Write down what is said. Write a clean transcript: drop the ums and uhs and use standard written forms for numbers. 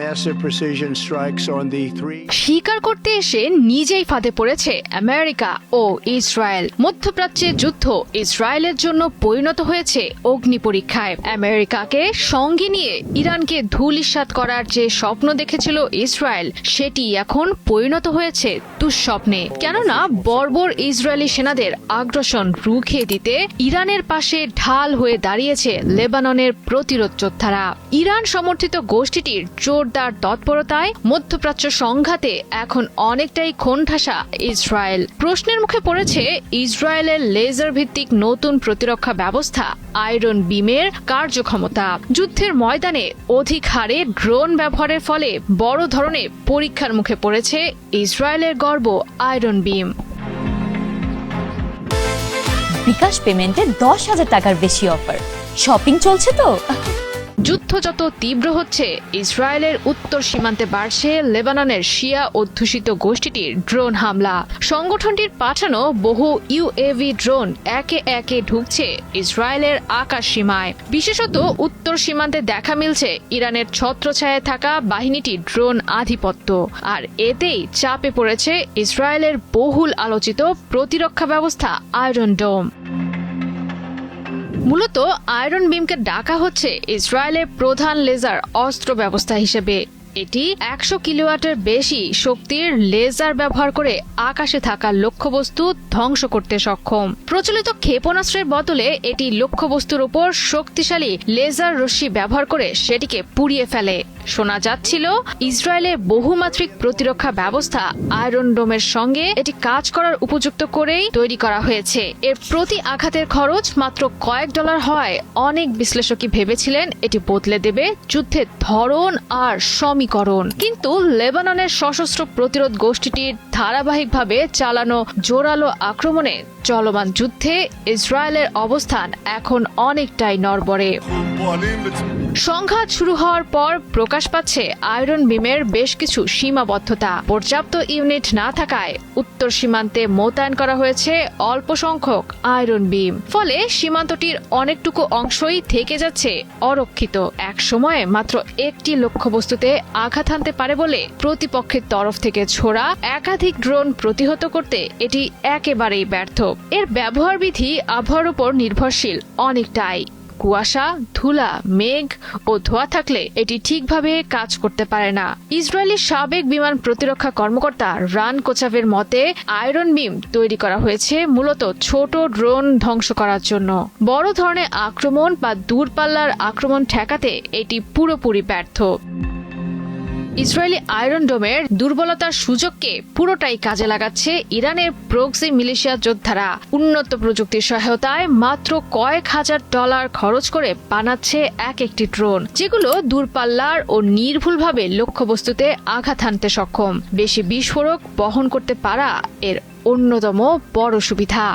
Massive precision strikes on the three. স্বীকার করতে এসে নিজেই ফাঁদে পড়েছে আমেরিকা ও ইসরায়েল। মধ্যপ্রাচ্যের যুদ্ধ ইসরায়েলের জন্য পরিণত হয়েছে অগ্নি পরীক্ষায়। আমেরিকাকে সঙ্গে নিয়ে ইরানকে ধূলিসাৎ করার যে স্বপ্ন দেখেছিল ইসরায়েল, সেটি এখন পরিণত হয়েছে দুঃস্বপ্নে। কেননা বর্বর ইসরায়েলি সেনাদের আগ্রাসন রুখে দিতে ইরানের পাশে ঢাল হয়ে দাঁড়িয়েছে লেবাননের প্রতিরোধ যোদ্ধারা। ইরান সমর্থিত গোষ্ঠীটির জোরদার তৎপরতায় মধ্যপ্রাচ্য সংঘাতে এখন অনেকটাই কোণঠাসা ইসরায়েল। প্রশ্নের মুখে পড়েছে ইসরায়েলের লেজার ভিত্তিক নতুন প্রতিরক্ষা ব্যবস্থা আয়রন বিমের কার্যক্ষমতা। যুদ্ধের ময়দানে অধিক হারে ড্রোন ব্যবহারের ফলে বড় ধরনের পরীক্ষার মুখে পড়েছে ইসরায়েলের গর্ব আয়রন বিম। বিকাশ পেমেন্টে 10,000 টাকার বেশি অফার। শপিং চলছে তো। যুদ্ধ যত তীব্র হচ্ছে, ইসরায়েলের উত্তর সীমান্তে বাড়ছে লেবাননের শিয়া অধ্যুষিত গোষ্ঠীটির ড্রোন হামলা। সংগঠনটির পাঠানো বহু ইউএভি ড্রোন একে একে ঢুকছে ইসরায়েলের আকাশ সীমায়। বিশেষত উত্তর সীমান্তে দেখা মিলছে ইরানের ছত্রছায়ায় থাকা বাহিনীটির ড্রোন আধিপত্য। আর এতেই চাপে পড়েছে ইসরায়েলের বহুল আলোচিত প্রতিরক্ষা ব্যবস্থা আয়রন ডোম। মূলত আয়রন বিমকে ডাকা হচ্ছে ইসরায়েলের প্রধান লেজার অস্ত্র ব্যবস্থা হিসেবে। এটি 100 কিলোওয়াটের বেশি শক্তির লেজার ব্যবহার করে আকাশে থাকা লক্ষ্যবস্তু ধ্বংস করতে সক্ষম। প্রচলিত ক্ষেপণাস্ত্রের বদলে এটি লক্ষ্যবস্তুর উপর শক্তিশালী লেজার রশ্মি ব্যবহার করে সেটিকে পুড়িয়ে ফেলে। শোনা যাচ্ছিল ইসরায়েলের বহুমাত্রিক প্রতিরক্ষা ব্যবস্থা আয়রন ডোমের সঙ্গে এটি কাজ করার উপযুক্ত করেই তৈরি করা হয়েছে। এর প্রতি আঘাতের খরচ মাত্র কয়েক ডলার হওয়ায় অনেক বিশ্লেষকই ভেবেছিলেন এটি বদলে দেবে যুদ্ধের ধরন আর সমীকরণ। কিন্তু লেবাননের সশস্ত্র প্রতিরোধ গোষ্ঠীটির ধারাবাহিকভাবে চালানো জোরালো আক্রমণে চলমান যুদ্ধে ইসরায়েলের অবস্থান এখন অনেকটাই নড়বড়ে। সংঘাত শুরু হওয়ার পর প্রকাশ পাচ্ছে আয়রন বিমের বেশ কিছু সীমাবদ্ধতা। পর্যাপ্ত ইউনিট না থাকায় উত্তর সীমান্তে মোতায়েন করা হয়েছে অল্প সংখ্যক আয়রন বিম। ফলে সীমান্তটির অনেকটুকু অংশই থেকে যাচ্ছে অরক্ষিত। এক সময়ে মাত্র একটি লক্ষ্যবস্তুতে আঘাত হানতে পারে বলে প্রতিপক্ষের তরফ থেকে ছোড়া একাধিক ড্রোন প্রতিহত করতে এটি একেবারেই ব্যর্থ। এর ব্যবহার বিধি আবহাওয়ার উপর নির্ভরশীল অনেকটাই। কুয়াশা, ধুলা, মেঘ ও ধোঁয়া থাকলে এটি ঠিকভাবে কাজ করতে পারে না। ইসরায়েলি সাবেক বিমান প্রতিরক্ষা কর্মকর্তা রান কোচাভের মতে আয়রন বিম তৈরি করা হয়েছে মূলত ছোট ড্রোন ধ্বংস করার জন্য। বড় ধরনের আক্রমণ বা দূরপাল্লার আক্রমণ ঠেকাতে এটি পুরোপুরি ব্যর্থ। ইসরায়েলি আয়রন ডোমের দুর্বলতার সুযোগকে পুরোটাই কাজে লাগাচ্ছে ইরানের প্রক্সি মিলিশিয়া যোদ্ধারা। উন্নত প্রযুক্তির সহায়তায় মাত্র কয়েক হাজার ডলার খরচ করে বানাচ্ছে এক একটি ড্রোন, যেগুলো দূরপাল্লার ও নির্ভুলভাবে লক্ষ্যবস্তুতে আঘাত হানতে সক্ষম। বেশি বিস্ফোরক বহন করতে পারা এর অন্যতম বড় সুবিধা।